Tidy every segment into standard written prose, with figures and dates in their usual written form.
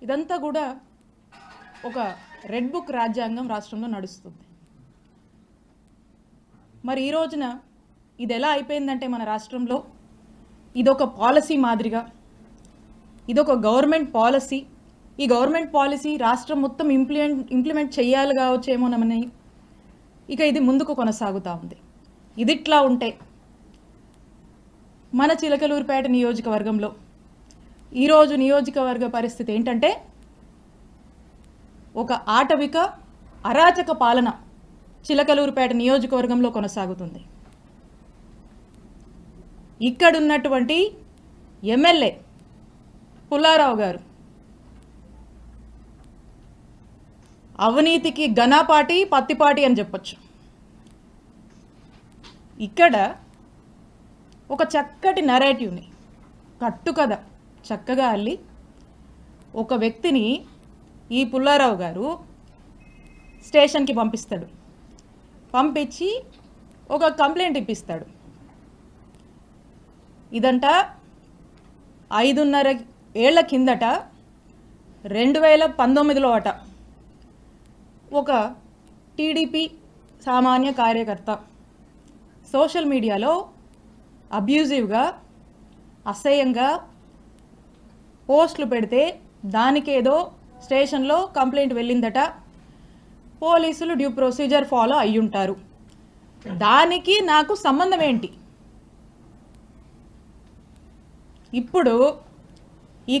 ఇదంతా కూడా ఒక రెడ్ బుక్ రాజ్యాంగం రాష్ట్రంలో నడుస్తుంది. మరి ఈ రోజున ఇది ఎలా అయిపోయిందంటే మన రాష్ట్రంలో ఇదొక పాలసీ మాదిరిగా, ఇదొక గవర్నమెంట్ పాలసీ, ఈ గవర్నమెంట్ పాలసీ రాష్ట్రం మొత్తం ఇంప్లిమెంట్ చేయాలి కావచ్చేమోనని ఇక ఇది ముందుకు కొనసాగుతూ ఉంది. ఇదిట్లా ఉంటే మన చిలకలూరుపేట నియోజకవర్గంలో ఈరోజు నియోజకవర్గ పరిస్థితి ఏంటంటే ఒక ఆటవిక అరాచక పాలన చిలకలూరుపేట నియోజకవర్గంలో కొనసాగుతుంది. ఇక్కడున్నటువంటి ఎమ్మెల్యే పుల్లారావు గారు అవినీతికి ఘనపాటి పత్తిపాటి అని చెప్పొచ్చు. ఇక్కడ ఒక చక్కటి నరేటివ్ని కట్టుకథ చక్కగా అల్లి ఒక వ్యక్తిని ఈ పుల్లారావు గారు స్టేషన్కి పంపిస్తాడు. పంపించి ఒక కంప్లైంట్ ఇప్పిస్తాడు. ఇదంట 5.5 ఏళ్ల కిందట 2019లో అట ఒక టీడీపీ సామాన్య కార్యకర్త సోషల్ మీడియాలో అబ్యూజివ్గా అసహ్యంగా పోస్టులు పెడితే దానికేదో స్టేషన్లో కంప్లైంట్ వెళ్ళిందట. పోలీసులు డ్యూ ప్రొసీజర్ ఫాలో అయ్యుంటారు. దానికి నాకు సంబంధం ఏంటి? ఇప్పుడు ఈ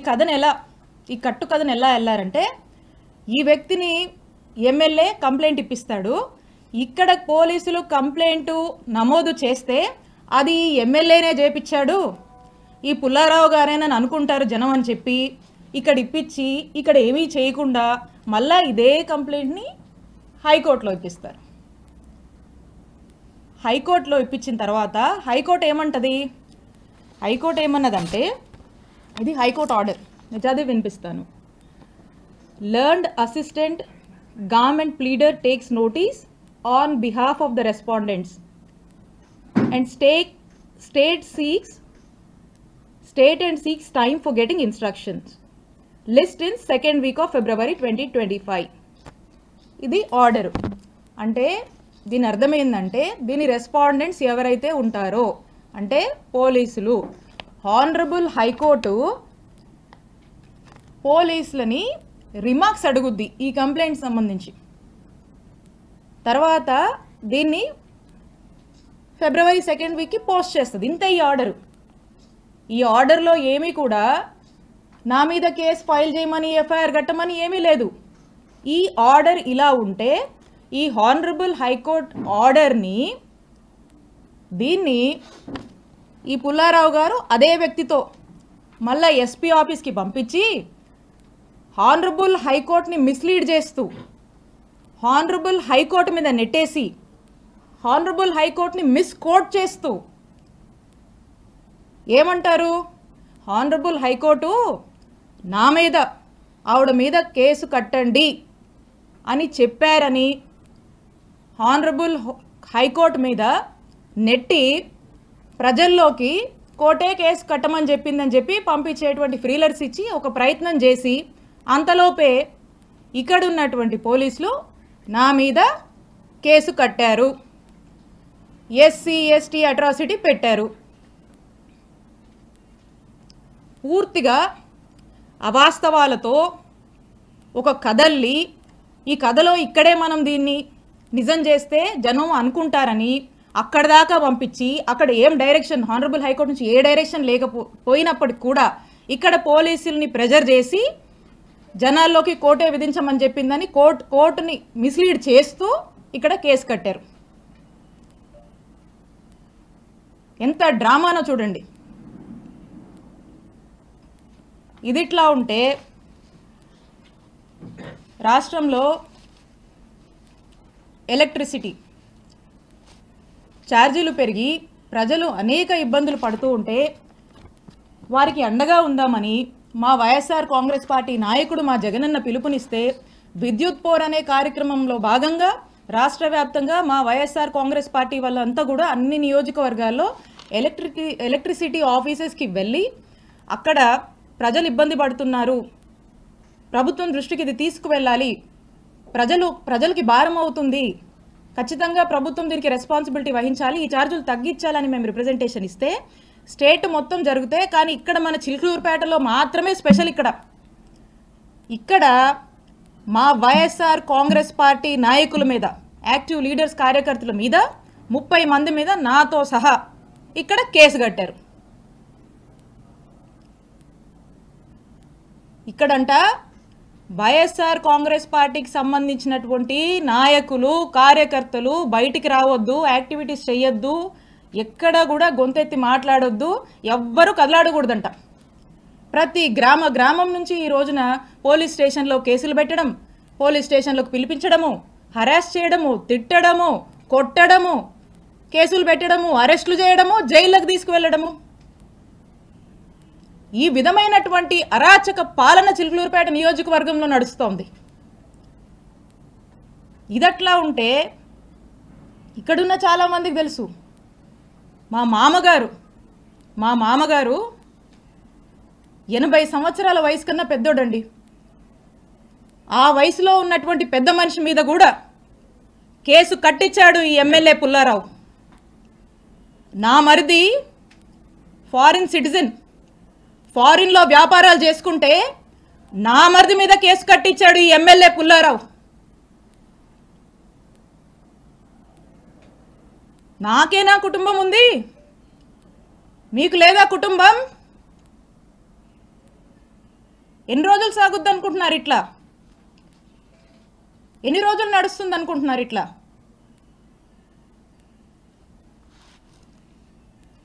కట్టు కథను ఎలా వెళ్ళారంటే ఈ వ్యక్తిని ఎమ్మెల్యే కంప్లైంట్ ఇప్పిస్తాడు. ఇక్కడ పోలీసులు కంప్లైంట్ నమోదు చేస్తే అది ఎమ్మెల్యేనే చేపించాడు, ఈ పుల్లారావు గారేనని అనుకుంటారు జనం అని చెప్పి ఇక్కడ ఇప్పించి ఇక్కడ ఏమీ చేయకుండా మళ్ళా ఇదే కంప్లైంట్ని హైకోర్టులో ఇప్పిస్తారు. హైకోర్టులో ఇప్పించిన తర్వాత హైకోర్టు ఏమంటది? హైకోర్టు ఏమన్నదంటే, ఇది హైకోర్టు ఆర్డర్, నేను చదివి వినిపిస్తాను. Learned assistant government pleader takes notice on behalf of the respondents and state and seeks time for getting instructions. List in second week of February 2025. ఇది ఆర్డరు. అంటే దీని అర్థం ఏంటంటే దీని రెస్పాండెంట్స్ ఎవరైతే ఉంటారో అంటే పోలీసులు, హానరబుల్ హైకోర్టు పోలీసులని రిమార్క్స్ అడుగుద్ది ఈ కంప్లైంట్ సంబంధించి. తర్వాత దీన్ని February 2nd వీక్కి పోస్ట్ చేస్తుంది. ఇంత ఈ ఆర్డరు. ఈ ఆర్డర్లో ఏమీ కూడా నా మీద కేసు ఫైల్ చేయమని ఎఫ్ఐఆర్ కట్టమని ఏమీ లేదు. ఈ ఆర్డర్ ఇలా ఉంటే ఈ హానరబుల్ హైకోర్టు ఆర్డర్ని దీన్ని ఈ పుల్లారావు గారు అదే వ్యక్తితో మళ్ళీ ఎస్పీ ఆఫీస్కి పంపించి హానరబుల్ హైకోర్టుని మిస్లీడ్ చేస్తూ హానరబుల్ హైకోర్టు మీద నెట్టేసి హానరబుల్ హైకోర్టుని మిస్కోట్ చేస్తూ ఏమంటారు? హానరబుల్ హైకోర్టు నా మీద ఆవిడ మీద కేసు కట్టండి అని చెప్పారని హానరబుల్ హైకోర్టు మీద నెట్టి ప్రజల్లోకి కోర్టే కేసు కట్టమని చెప్పిందని చెప్పి పంపించేటువంటి ఫ్రీలర్స్ ఇచ్చి ఒక ప్రయత్నం చేసి అంతలోపే ఇక్కడున్నటువంటి పోలీసులు నా మీద కేసు కట్టారు, ఎస్సీ ఎస్టీ అట్రాసిటీ పెట్టారు. పూర్తిగా అవాస్తవాలతో ఒక కథల్ని ఈ కథలో ఇక్కడే మనం దీన్ని నిజం చేస్తే జనం అనుకుంటారని అక్కడ దాకా పంపించి అక్కడ ఏం డైరెక్షన్ హానరబుల్ హైకోర్టు నుంచి ఏ డైరెక్షన్ లేకపోయినప్పటికి కూడా ఇక్కడ పోలీసుల్ని ప్రెజర్ చేసి జనాల్లోకి కోర్టే విధించమని చెప్పిందని కోర్టుని మిస్లీడ్ చేస్తూ ఇక్కడ కేసు కట్టారు. ఎంత డ్రామానో చూడండి. ఇదిట్లా ఉంటే రాష్ట్రంలో ఎలక్ట్రిసిటీ ఛార్జీలు పెరిగి ప్రజలు అనేక ఇబ్బందులు పడుతూ ఉంటే వారికి అండగా ఉందామని మా వైఎస్ఆర్ కాంగ్రెస్ పార్టీ నాయకుడు మా జగనన్న పిలుపునిస్తే విద్యుత్ పోర్ అనే కార్యక్రమంలో భాగంగా రాష్ట్ర వ్యాప్తంగా మా వైఎస్ఆర్ కాంగ్రెస్ పార్టీ వాళ్ళంతా కూడా అన్ని నియోజకవర్గాల్లో ఎలక్ట్రిసిటీ ఆఫీసెస్కి వెళ్ళి అక్కడ ప్రజలు ఇబ్బంది పడుతున్నారు, ప్రభుత్వం దృష్టికి ఇది తీసుకువెళ్ళాలి, ప్రజలకి భారం అవుతుంది, ఖచ్చితంగా ప్రభుత్వం దీనికి రెస్పాన్సిబిలిటీ వహించాలి, ఈ ఛార్జీలు తగ్గించాలని మేము రిప్రజెంటేషన్ ఇస్తే స్టేట్ మొత్తం జరిగితే, కానీ ఇక్కడ మన చిలుకూరుపేటలో మాత్రమే స్పెషల్. ఇక్కడ మా వైఎస్ఆర్ కాంగ్రెస్ పార్టీ నాయకుల మీద, యాక్టివ్ లీడర్స్ కార్యకర్తల మీద 30 మంది మీద నాతో సహా ఇక్కడ కేసు కట్టారు. ఇక్కడంట వైఎస్ఆర్ కాంగ్రెస్ పార్టీకి సంబంధించినటువంటి నాయకులు కార్యకర్తలు బయటికి రావద్దు, యాక్టివిటీస్ చేయొద్దు, ఎక్కడ కూడా గొంతెత్తి మాట్లాడొద్దు, ఎవ్వరూ కదలాడకూడదంట. ప్రతి గ్రామం నుంచి ఈ రోజున పోలీస్ స్టేషన్లో కేసులు పెట్టడం, పోలీస్ స్టేషన్లోకి పిలిపించడము, హరాస్ చేయడము, తిట్టడము, కొట్టడము, కేసులు పెట్టడము, అరెస్టులు చేయడము, జైళ్ళకు తీసుకువెళ్ళడము, ఈ విధమైనటువంటి అరాచక పాలన చిలుకూరుపేట నియోజకవర్గంలో నడుస్తోంది. ఇదట్లా ఉంటే ఇక్కడున్న చాలామందికి తెలుసు, మా మామగారు 80 సంవత్సరాల వయసు కన్నా పెద్దోడండి. ఆ వయసులో ఉన్నటువంటి పెద్ద మనిషి మీద కూడా కేసు కట్టించాడు ఈ ఎమ్మెల్యే పుల్లారావు. నా మరిది ఫారిన్ సిటిజన్, ఫారిన్లో వ్యాపారాలు చేసుకుంటే నా మరిది మీద కేసు కట్టించాడు ఈ ఎమ్మెల్యే పుల్లారావు. నాకేనా కుటుంబం ఉంది? మీకు లేదా కుటుంబం? ఎన్ని రోజులు సాగుద్ది అనుకుంటున్నారు ఇట్లా? ఎన్ని రోజులు నడుస్తుంది అనుకుంటున్నారు ఇట్లా?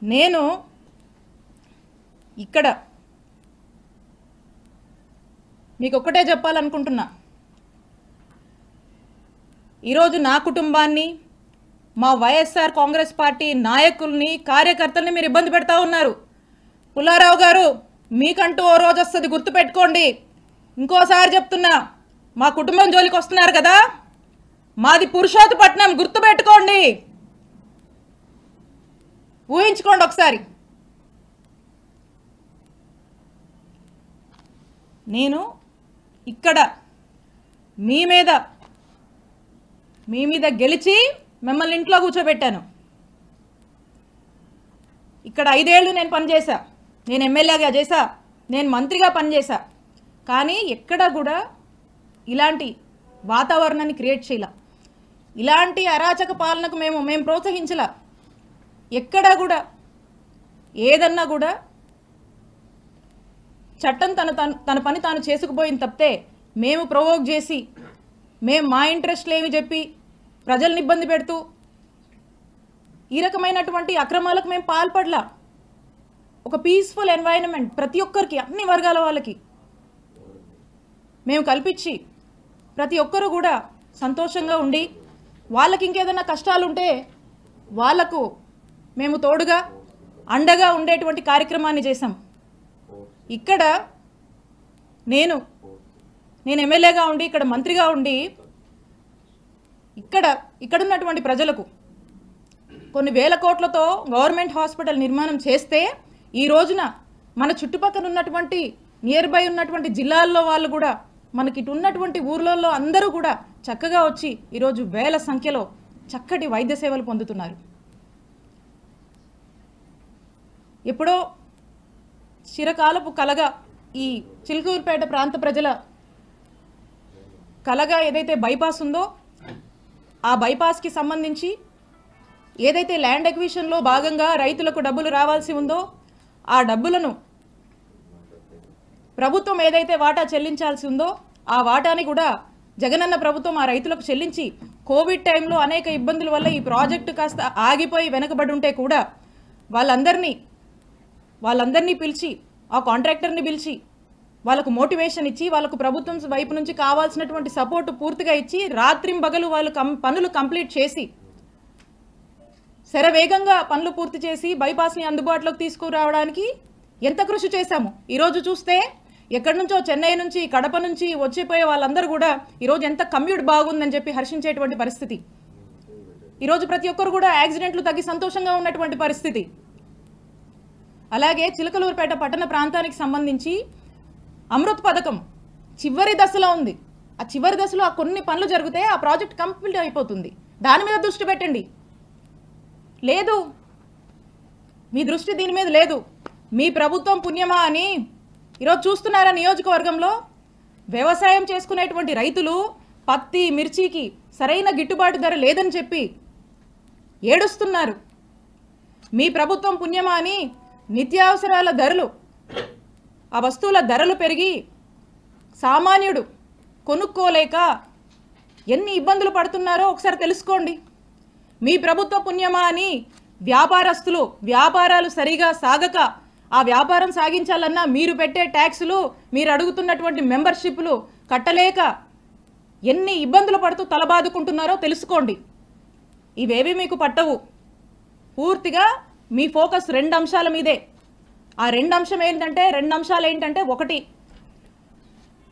నేను ఇక్కడ మీకు ఒక్కటే చెప్పాలనుకుంటున్నా, ఈరోజు నా కుటుంబాన్ని, మా వైఎస్ఆర్ కాంగ్రెస్ పార్టీ నాయకుల్ని కార్యకర్తల్ని మీరు ఇబ్బంది పెడతా ఉన్నారు. పుల్లారావు గారు, మీకంటూ ఓ రోజు వస్తుంది, గుర్తుపెట్టుకోండి. ఇంకోసారి చెప్తున్నా, మా కుటుంబం జోలికి వస్తున్నారు కదా, మాది పురుషోత్తపట్నం, గుర్తుపెట్టుకోండి, ఊహించుకోండి ఒకసారి. నేను ఇక్కడ మీ మీద గెలిచి మిమ్మల్ని ఇంట్లో కూర్చోబెట్టాను. ఇక్కడ 5 ఏళ్ళు నేను పనిచేశా, నేను ఎమ్మెల్యేగా చేశా, నేను మంత్రిగా పనిచేశా, కానీ ఎక్కడ కూడా ఇలాంటి వాతావరణాన్ని క్రియేట్ చేయాల, ఇలాంటి అరాచక పాలనకు మేము ప్రోత్సహించలా. ఎక్కడా కూడా ఏదన్నా కూడా చట్టం తన పని తాను చేసుకుపోయింది తప్పితే మేము ప్రొవోక్ చేసి, మేము మా ఇంట్రెస్ట్లు ఏమి చెప్పి ప్రజల్ని ఇబ్బంది పెడుతూ ఈ రకమైనటువంటి అక్రమాలకు మేము పాల్పడలా. ఒక పీస్ఫుల్ ఎన్వైరన్మెంట్ ప్రతి ఒక్కరికి, అన్ని వర్గాల వాళ్ళకి మేము కల్పించి ప్రతి ఒక్కరు కూడా సంతోషంగా ఉండి, వాళ్ళకి ఇంకేదైనా కష్టాలు ఉంటే వాళ్లకు మేము తోడుగా అండగా ఉండేటువంటి కార్యక్రమాన్ని చేశాం. ఇక్కడ నేను ఎమ్మెల్యేగా ఉండి, ఇక్కడ మంత్రిగా ఉండి, ఇక్కడున్నటువంటి ప్రజలకు కొన్ని వేల కోట్లతో గవర్నమెంట్ హాస్పిటల్ నిర్మాణం చేస్తే, ఈ రోజున మన చుట్టుపక్కల ఉన్నటువంటి నియర్ బై ఉన్నటువంటి జిల్లాల్లో వాళ్ళు కూడా, మనకి ఇటు ఉన్నటువంటి ఊర్లలో అందరూ కూడా చక్కగా వచ్చి ఈరోజు వేల సంఖ్యలో చక్కటి వైద్య సేవలు పొందుతున్నారు. ఎప్పుడో చిరకాలపు కలగా ఈ చిలుకూరుపేట ప్రాంత ప్రజల కలగా ఏదైతే బైపాస్ ఉందో, ఆ బైపాస్కి సంబంధించి ఏదైతే ల్యాండ్ ఎక్విజిషన్లో భాగంగా రైతులకు డబ్బులు రావాల్సి ఉందో, ఆ డబ్బులను ప్రభుత్వం ఏదైతే వాటా చెల్లించాల్సి ఉందో, ఆ వాటాని కూడా జగనన్న ప్రభుత్వం ఆ రైతులకు చెల్లించి, కోవిడ్ టైంలో అనేక ఇబ్బందుల వల్ల ఈ ప్రాజెక్టు కాస్త ఆగిపోయి వెనకబడి ఉంటే కూడా వాళ్ళందరినీ పిలిచి, ఆ కాంట్రాక్టర్ని పిలిచి వాళ్ళకు మోటివేషన్ ఇచ్చి, వాళ్ళకు ప్రభుత్వం వైపు నుంచి కావాల్సినటువంటి సపోర్టు పూర్తిగా ఇచ్చి, రాత్రింబగలు వాళ్ళు పనులు కంప్లీట్ చేసి, శరవేగంగా పనులు పూర్తి చేసి బైపాస్ని అందుబాటులోకి తీసుకురావడానికి ఎంత కృషి చేశాము. ఈరోజు చూస్తే ఎక్కడి నుంచో, చెన్నై నుంచి, కడప నుంచి వచ్చిపోయే వాళ్ళందరూ కూడా ఈరోజు ఎంత కమ్యూట్ బాగుందని చెప్పి హర్షించేటువంటి పరిస్థితి. ఈరోజు ప్రతి ఒక్కరు కూడా యాక్సిడెంట్లు తగ్గి సంతోషంగా ఉన్నటువంటి పరిస్థితి. అలాగే చిలకలూరుపేట పట్టణ ప్రాంతానికి సంబంధించి అమృత్ పథకం చివరి దశలో ఉంది. ఆ చివరి దశలో ఆ కొన్ని పనులు జరిగితే ఆ ప్రాజెక్ట్ కంప్లీట్ అయిపోతుంది. దాని మీద దృష్టి పెట్టండి. లేదు, మీ దృష్టి దీని మీద లేదు. మీ ప్రభుత్వం పుణ్యమా అని ఈరోజు చూస్తున్నారా? నియోజకవర్గంలో వ్యవసాయం చేసుకునేటువంటి రైతులు పత్తి మిర్చికి సరైన గిట్టుబాటు ధర లేదని చెప్పి ఏడుస్తున్నారు. మీ ప్రభుత్వం పుణ్యమా అని నిత్యావసరాల ధరలు, ఆ వస్తువుల ధరలు పెరిగి సామాన్యుడు కొనుక్కోలేక ఎన్ని ఇబ్బందులు పడుతున్నారో ఒకసారి తెలుసుకోండి. మీ ప్రభుత్వ పుణ్యమా అని వ్యాపారస్తులు వ్యాపారాలు సరిగా సాగక ఆ వ్యాపారం సాగించాలన్నా మీరు పెట్టే ట్యాక్సులు, మీరు అడుగుతున్నటువంటి మెంబర్షిప్లు కట్టలేక ఎన్ని ఇబ్బందులు పడుతూ తలబాదుకుంటున్నారో తెలుసుకోండి. ఇవేవి మీకు పట్టవు. పూర్తిగా మీ ఫోకస్ 2 అంశాల మీదే. ఆ 2 అంశాలు ఏంటంటే, ఒకటి,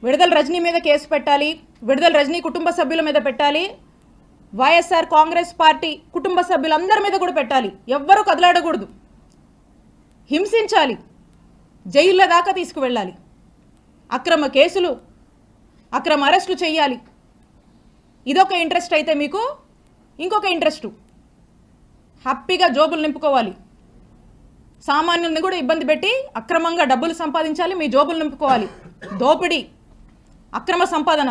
విడుదల రజనీ మీద కేసు పెట్టాలి, విడుదల రజనీ కుటుంబ సభ్యుల మీద పెట్టాలి, వైఎస్ఆర్ కాంగ్రెస్ పార్టీ కుటుంబ సభ్యులందరి మీద కూడా పెట్టాలి. ఎవ్వరూ కదలాడకూడదు, హింసించాలి, జైళ్ళ దాకా తీసుకువెళ్ళాలి, అక్రమ కేసులు, అక్రమ అరెస్టులు చేయాలి. ఇదొక ఇంట్రెస్ట్ అయితే మీకు ఇంకొక ఇంట్రెస్టు హ్యాపీగా జోబులు నింపుకోవాలి. సామాన్యుల్ని కూడా ఇబ్బంది పెట్టి అక్రమంగా డబ్బులు సంపాదించాలి, మీ జోబులు నింపుకోవాలి. దోపిడీ, అక్రమ సంపాదన,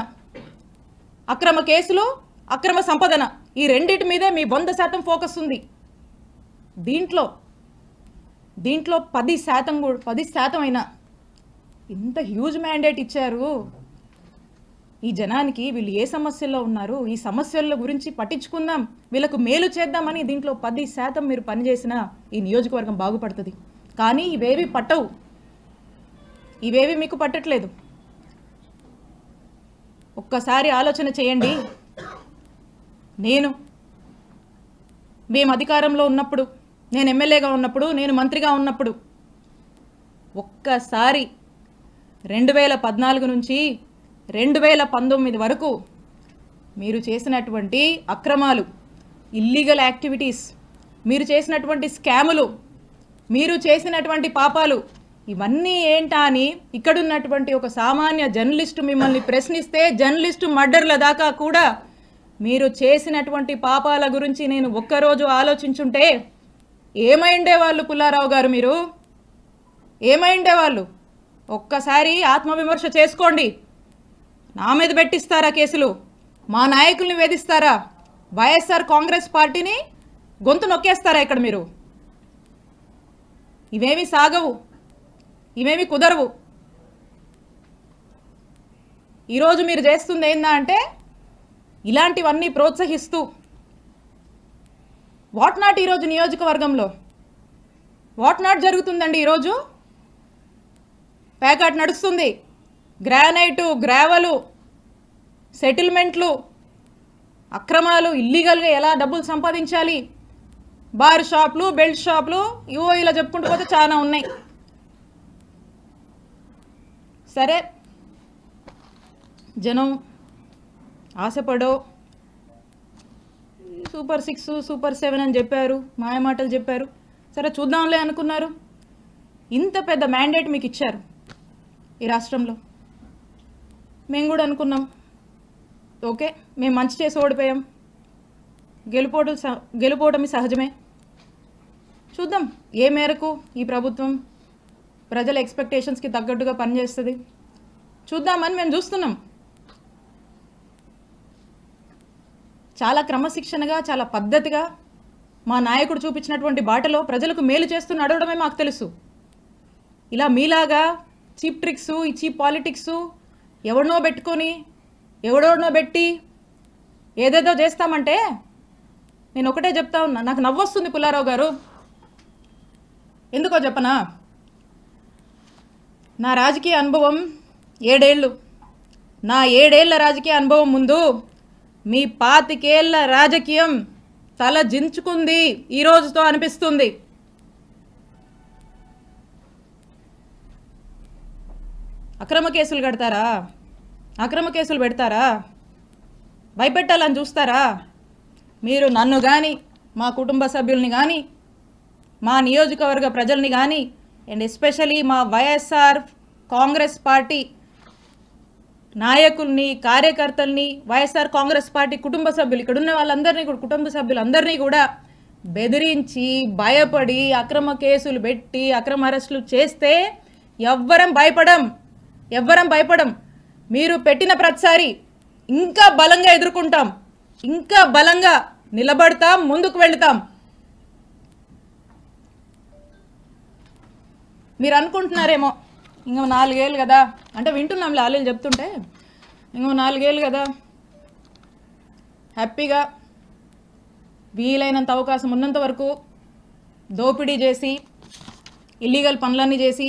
అక్రమ కేసులు, అక్రమ సంపాదన, ఈ రెండింటి మీదే మీ 100% ఫోకస్ ఉంది. దీంట్లో 10% అయినా ఇంత హ్యూజ్ మ్యాండేట్ ఇచ్చారు ఈ జనానికి. వీళ్ళు ఏ సమస్యల్లో ఉన్నారు, ఈ సమస్యల గురించి పట్టించుకుందాం, వీళ్ళకు మేలు చేద్దామని దీంట్లో 10% మీరు పనిచేసినా ఈ నియోజకవర్గం బాగుపడుతుంది. కానీ ఇవేవి పట్టవు, ఇవేవి మీకు పట్టట్లేదు. ఒక్కసారి ఆలోచన చేయండి. మేము అధికారంలో ఉన్నప్పుడు, నేను ఎమ్మెల్యేగా ఉన్నప్పుడు, నేను మంత్రిగా ఉన్నప్పుడు, ఒక్కసారి 2014 నుంచి 2019 వరకు మీరు చేసినటువంటి అక్రమాలు, ఇల్లీగల్ యాక్టివిటీస్, మీరు చేసినటువంటి స్కాములు, మీరు చేసినటువంటి పాపాలు, ఇవన్నీ ఏంటా అని ఇక్కడున్నటువంటి ఒక సామాన్య జర్నలిస్టు మిమ్మల్ని ప్రశ్నిస్తే, జర్నలిస్టు మర్డర్ల దాకా కూడా మీరు చేసినటువంటి పాపాల గురించి నేను ఒక్కరోజు ఆలోచించుంటే ఏమైండే వాళ్ళు పుల్లారావు గారు? మీరు ఏమైండే వాళ్ళు? ఒక్కసారి ఆత్మవిమర్శ చేసుకోండి. నా మీద పెట్టిస్తారా కేసులు? మా నాయకుల్ని వేధిస్తారా? వైఎస్ఆర్ కాంగ్రెస్ పార్టీని గొంతు నొక్కేస్తారా ఇక్కడ మీరు? ఇవేమి సాగవు, ఇవేమి కుదరవు. ఈరోజు మీరు చేస్తుంది ఏందా అంటే ఇలాంటివన్నీ ప్రోత్సహిస్తూ వాట్ నాట్ ఈరోజు నియోజకవర్గంలో వాట్ నాట్ జరుగుతుందండి. ఈరోజు ప్యాకాట్ నడుస్తుంది, గ్రానైటు, గ్రావెలు, సెటిల్మెంట్లు, అక్రమాలు, ఇల్లీగల్గా ఎలా డబ్బులు సంపాదించాలి, బార్ షాపులు, బెల్ట్ షాపులు, ఇవో ఇలా చెప్పుకుంటూ పోతే చాలా ఉన్నాయి. సరే, జనం ఆశపడో సూపర్ 6, సూపర్ 7 అని చెప్పారు, మాయమాటలు చెప్పారు. సరే చూద్దాంలే అనుకున్నారు. ఇంత పెద్ద మ్యాండేట్ మీకు ఇచ్చారు ఈ రాష్ట్రంలో. మేము కూడా అనుకున్నాం, ఓకే మేము మంచి చేసి ఓడిపోయాం, గెలుపోవటమి సహజమే, చూద్దాం ఏ మేరకు ఈ ప్రభుత్వం ప్రజల ఎక్స్పెక్టేషన్స్కి తగ్గట్టుగా పనిచేస్తుంది చూద్దామని మేము చూస్తున్నాం. చాలా క్రమశిక్షణగా, చాలా పద్ధతిగా మా నాయకుడు చూపించినటువంటి బాటలో ప్రజలకు మేలు చేస్తూ నడవడమే మాకు తెలుసు. ఇలా మీలాగా చీప్ ట్రిక్స్, ఈ చీప్ పాలిటిక్స్, ఎవడనో పెట్టి ఏదేదో చేస్తామంటే నేను ఒకటే చెప్తా ఉన్నా. నాకు నవ్వొస్తుంది పుల్లారావు గారు, ఎందుకో చెప్పనా? నా రాజకీయ అనుభవం 7 ఏళ్ళు. నా 7 ఏళ్ల రాజకీయ అనుభవం ముందు మీ 25 ఏళ్ల రాజకీయం తల జించుకుంది ఈ రోజుతో అనిపిస్తుంది. అక్రమ కేసులు కడతారా? అక్రమ కేసులు పెడతారా? భయపెట్టాలని చూస్తారా? మీరు నన్ను కానీ, మా కుటుంబ సభ్యుల్ని కానీ, మా నియోజకవర్గ ప్రజల్ని కానీ, అండ్ ఎస్పెషలీ మా వైఎస్ఆర్ కాంగ్రెస్ పార్టీ నాయకుల్ని, కార్యకర్తల్ని, వైఎస్ఆర్ కాంగ్రెస్ పార్టీ కుటుంబ సభ్యులు, ఇక్కడ ఉన్న వాళ్ళందరినీ కూడా, కుటుంబ సభ్యులందరినీ కూడా బెదిరించి, భయపడి, అక్రమ కేసులు పెట్టి, అక్రమ అరెస్టులు చేస్తే ఎవ్వరం భయపడం. మీరు పెట్టిన ప్రతిసారి ఇంకా బలంగా ఎదుర్కొంటాం, ఇంకా బలంగా నిలబడతాం, ముందుకు వెళుతాం. మీరు అనుకుంటున్నారేమో ఇంకో 4 ఏళ్ళు కదా, అంటే వింటున్నాం లాలీలు చెప్తుంటే, ఇంకో 4 ఏళ్ళు కదా హ్యాపీగా వీలైనంత అవకాశం ఉన్నంత వరకు దోపిడీ చేసి, ఇల్లీగల్ పనులన్నీ చేసి,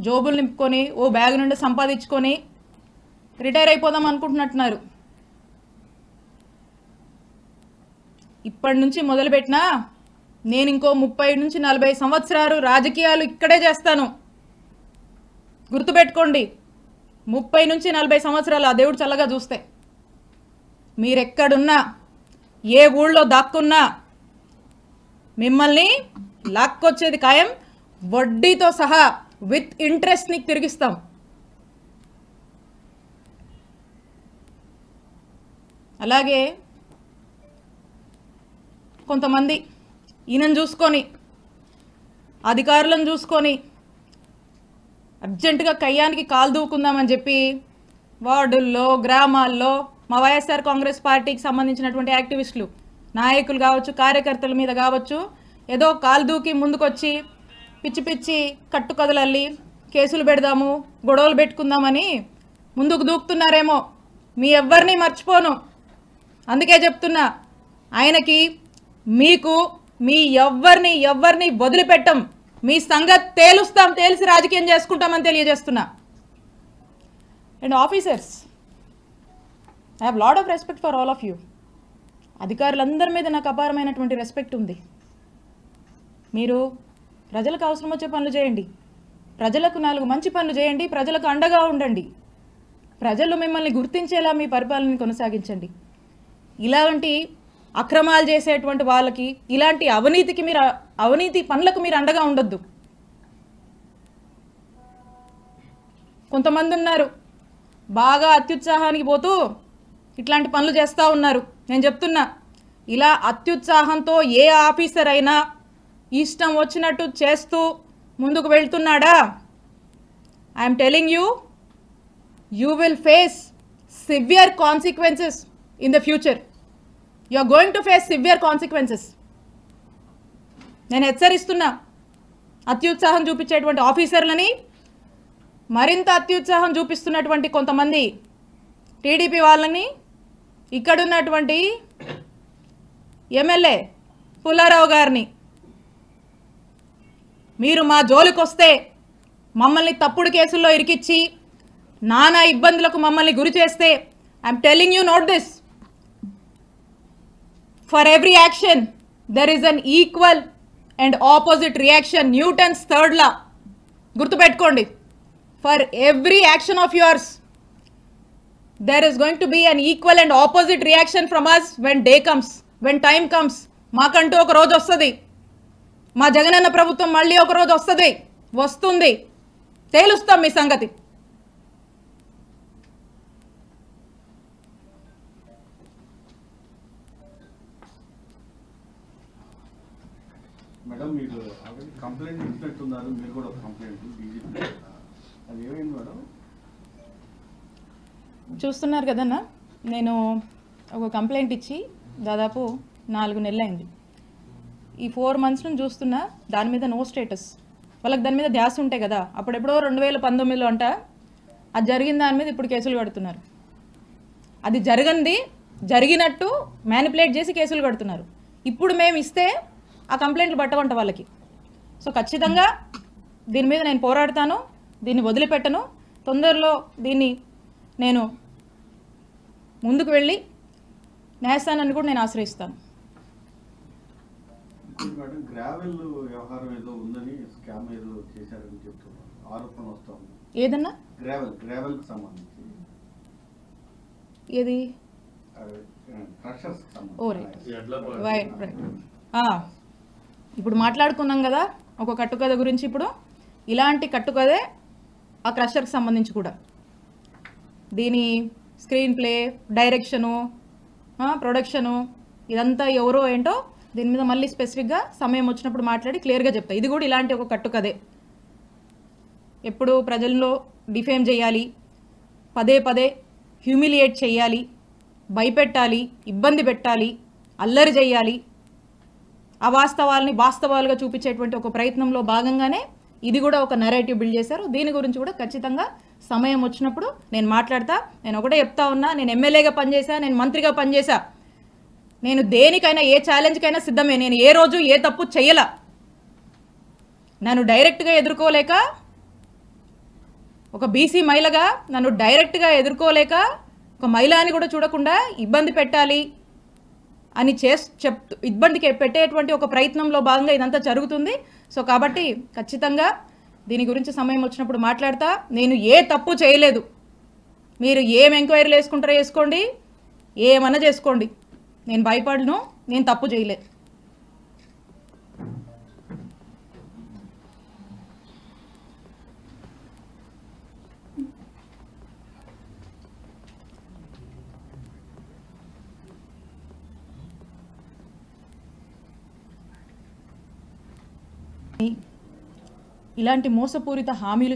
జోబులు నింపుకొని, ఓ బ్యాగ్ నుండి సంపాదించుకొని రిటైర్ అయిపోదాం అనుకుంటున్నట్టున్నారు. ఇప్పటి నుంచి మొదలుపెట్టినా నేను ఇంకో 30 నుంచి 40 సంవత్సరాలు రాజకీయాలు ఇక్కడే చేస్తాను. గుర్తుపెట్టుకోండి, 30 నుంచి 40 సంవత్సరాలు ఆ దేవుడు చల్లగా చూస్తే మీరెక్కడున్నా, ఏ ఊళ్ళో దాక్కున్నా మిమ్మల్ని లాక్కొచ్చేది ఖాయం. వడ్డీతో సహా విత్ ఇంట్రెస్ట్ నీకు తిరిగిస్తాం. అలాగే కొంతమంది ఈయనను చూసుకొని, అధికారులను చూసుకొని అర్జెంటుగా కయ్యానికి కాలు దూకుందామని చెప్పి వార్డుల్లో, గ్రామాల్లో మా వైఎస్ఆర్ కాంగ్రెస్ పార్టీకి సంబంధించినటువంటి యాక్టివిస్టులు, నాయకులు కావచ్చు, కార్యకర్తల మీద కావచ్చు, ఏదో కాలు దూకి ముందుకొచ్చి పిచ్చి పిచ్చి కట్టుకథలల్లి కేసులు పెడదాము, గొడవలు పెట్టుకుందామని ముందుకు దూకుతున్నారేమో. మీ ఎవ్వరిని మర్చిపోను. అందుకే చెప్తున్నా, ఆయనకి, మీకు, మీ ఎవ్వరిని వదిలిపెట్టం. మీ సంగతి తేలుస్తాం, తేల్చి రాజకీయం చేసుకుంటామని తెలియజేస్తున్నా. And officers, I have lot of respect for all of you. అధికారులందరి మీద నాకు అపారమైనటువంటి రెస్పెక్ట్ ఉంది. మీరు ప్రజలకు అవసరం వచ్చే పనులు చేయండి, ప్రజలకు 4 మంచి పనులు చేయండి, ప్రజలకు అండగా ఉండండి, ప్రజలు మిమ్మల్ని గుర్తించేలా మీ పరిపాలనని కొనసాగించండి. ఇలాంటి అక్రమాలు చేసేటువంటి వాళ్ళకి, ఇలాంటి అవినీతి పనులకు మీరు అండగా ఉండొద్దు. కొంతమంది ఉన్నారు బాగా అత్యుత్సాహానికి పోతూ ఇట్లాంటి పనులు చేస్తూ ఉన్నారు. నేను చెప్తున్నా, ఇలా అత్యుత్సాహంతో ఏ ఆఫీసర్ అయినా ఇష్టం వచ్చినట్టు చేస్తూ ముందుకు వెళ్తున్నాడా, I'm telling you, you will face severe consequences in the future. You are going to face severe consequences. నేను హెచ్చరిస్తున్నా, అత్యుత్సాహం చూపించేటువంటి ఆఫీసర్లని, మరింత అత్యుత్సాహం చూపిస్తున్నటువంటి కొంతమంది టీడీపీ వాళ్ళని, ఇక్కడున్నటువంటి ఎమ్మెల్యే పుల్లారావు గారిని, మీరు మా జోలికి వస్తే, మమ్మల్ని తప్పుడు కేసుల్లో ఇరికిచ్చి నానా ఇబ్బందులకు మమ్మల్ని గురి చేస్తే, I'm telling you, note this, for every action there is an equal and opposite reaction. Newton's 3rd law గుర్తుపెట్టుకోండి. For every action of yours there is going to be an equal and opposite reaction from us when day comes, when time comes. మాకంటూ ఒక రోజు వస్తుంది, మా జగనన్న ప్రభుత్వం మళ్ళీ ఒక రోజు వస్తుంది, తేలుస్తాం మీ సంగతి. మేడం, మీరు కంప్లైంట్ ఇచ్చినట్టున్నారు, మీరు కూడా కంప్లైంట్ డీజీపీ, అది ఏమైంది మేడం? చూస్తున్నారు కదన్నా, నేను ఒక కంప్లైంట్ ఇచ్చి దాదాపు 4 నెలలైంది. ఈ 4 months నుంచి చూస్తున్నా, దాని మీద నో స్టేటస్. వాళ్ళకి దాని మీద ధ్యాస ఉంటాయి కదా, అప్పుడెప్పుడో 2019లో అంట, అది జరిగిన దాని మీద ఇప్పుడు కేసులు కడుతున్నారు. అది జరిగినట్టు మ్యానిపులేట్ చేసి కేసులు కడుతున్నారు. ఇప్పుడు మేము ఇస్తే ఆ కంప్లైంట్లు పట్టవంట వాళ్ళకి. సో ఖచ్చితంగా దీని మీద నేను పోరాడతాను, దీన్ని వదిలిపెట్టను. తొందరలో దీన్ని నేను ముందుకు వెళ్ళి న్యాయస్థానాన్ని కూడా నేను ఆశ్రయిస్తాను. మేడం, గ్రావెల్ వ్యవహారం ఏదో ఉందని, స్కామ్ ఏదో చేశారని చెప్తున్నారు, ఆరోపణ వస్తూ ఉంది. ఏదన్నా గ్రావెల్కి సంబంధించి ఏది? క్రషర్స్ సంబంధించి. ఓ రైట్. ఇప్పుడు మాట్లాడుకున్నాం కదా ఒక కట్టుకథ గురించి. ఇప్పుడు ఇలాంటి కట్టుకథే ఆ క్రషర్కి సంబంధించి కూడా. దీని స్క్రీన్ ప్లే, డైరెక్షను, ప్రొడక్షను ఇదంతా ఎవరో ఏంటో దీని మీద మళ్ళీ స్పెసిఫిక్గా సమయం వచ్చినప్పుడు మాట్లాడి క్లియర్గా చెప్తా. ఇది కూడా ఇలాంటి ఒక కట్టుకదే. ఎప్పుడు ప్రజల్లో డిఫేమ్ చేయాలి, పదే పదే హ్యూమిలియేట్ చేయాలి, భయపెట్టాలి, ఇబ్బంది పెట్టాలి, అల్లరి చేయాలి, అవాస్తవాల్ని వాస్తవాలుగా చూపించేటువంటి ఒక ప్రయత్నంలో భాగంగానే ఇది కూడా ఒక నెరేటివ్ బిల్డ్ చేశారు. దీని గురించి కూడా ఖచ్చితంగా సమయం వచ్చినప్పుడు నేను మాట్లాడతా. నేను ఒకటే చెప్తా ఉన్నా, నేను ఎమ్మెల్యేగా పనిచేశా, నేను మంత్రిగా పనిచేశా, నేను దేనికైనా ఏ ఛాలెంజ్కైనా సిద్ధమే. నేను ఏ రోజు ఏ తప్పు చెయ్యలా. నన్ను డైరెక్ట్గా ఎదుర్కోలేక, ఒక బీసీ మహిళగా నన్ను డైరెక్ట్గా ఎదుర్కోలేక, ఒక మహిళ అని కూడా చూడకుండా ఇబ్బంది పెట్టాలి అని ఇబ్బందికి పెట్టేటువంటి ఒక ప్రయత్నంలో భాగంగా ఇదంతా జరుగుతుంది. సో కాబట్టి ఖచ్చితంగా దీని గురించి సమయం వచ్చినప్పుడు మాట్లాడతా. నేను ఏ తప్పు చేయలేదు. మీరు ఏం ఎంక్వైరీలు వేసుకుంటారో వేసుకోండి, ఏమన్నా చేసుకోండి, నేను భయపడను, నేను తప్పు చేయలేదు. ఇలాంటి మోసపూరిత హామీలు